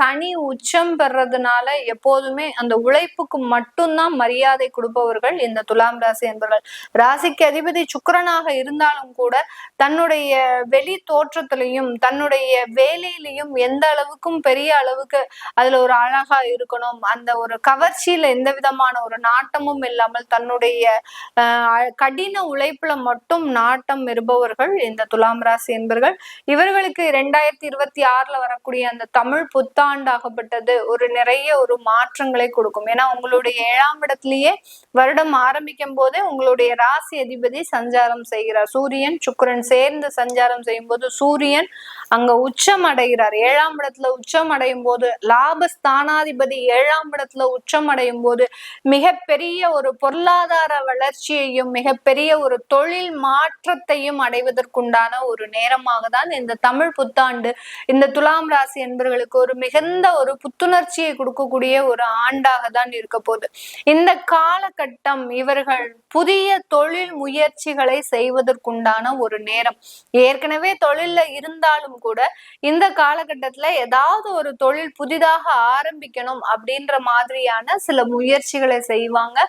சனி உச்சம் பெறதுனால எப்போதுமே அந்த உழைப்புக்கு மட்டும்தான் மரியாதை கொடுப்பவர்கள் இந்த துலாம் ராசி என்பவர்கள். ராசிக்கு அதிபதி சுக்கிரனாக இருந்தாலும் கூட தன்னுடைய வெளி தோற்றத்திலையும் தன்னுடைய வேலையிலையும் எந்த அளவுக்கும் பெரிய அளவுக்கு அதுல ஒரு அழகா இருக்கணும், அந்த ஒரு கவர்ச்சியில எந்த விதமான ஒரு நாட்டமும் இல்லாமல் தன்னுடைய கடின உழைப்புல மட்டும் நாட்டம் இருப்பவர்கள் இந்த துலாம் ராசி என்பவர்கள். இவர்களுக்கு 2026ல வரக்கூடிய அந்த தமிழ் புத்தாண்டாகப்பட்டது ஒரு நிறைய ஒரு மாற்றங்களை கொடுக்கும். ஏன்னா உங்களுடைய 7ஆம் இடத்திலேயே வருடம் ஆரம்பிக்கும் போதே உங்களுடைய ராசி அதிபதி சஞ்சாரம் செய்கிறார். சூரியன் சுக்கிரன் சேர்ந்து சஞ்சாரம் செய்யும் போது சூரியன் அங்க உச்சம் அடைகிறார். 7ஆம் இடத்துல உச்சம் அடையும் போது லாபஸ்தானாதிபதி 7ஆம் இடத்துல உச்சம் அடையும் போது மிகப்பெரிய ஒரு பொருளாதார வளர்ச்சியையும் மிகப்பெரிய ஒரு தொழில் மாற்றத்தையும் அடைவதற்குண்டான ஒரு நேரமாக தான் இந்த தமிழ் புத்தாண்டு இந்த துலாம் ராசி என்பவர்களுக்கு ஒரு மிகுந்த ஒரு புத்துணர்ச்சியை கொடுக்கக்கூடிய ஒரு ஆண்டாக தான் இருக்க போகுது. இந்த காலகட்டம் இவர்கள் புதிய தொழில் முயற்சிகளை செய்வதற்குண்டான ஒரு நேரம். ஏற்கனவே தொழில்ல இருந்தாலும் கூட இந்த காலகட்டத்துல ஏதாவது ஒரு தொழில் புதிதாக ஆரம்பிக்கணும் அப்படின்ற மாதிரியான சில முயற்சிகளை செய்வாங்க.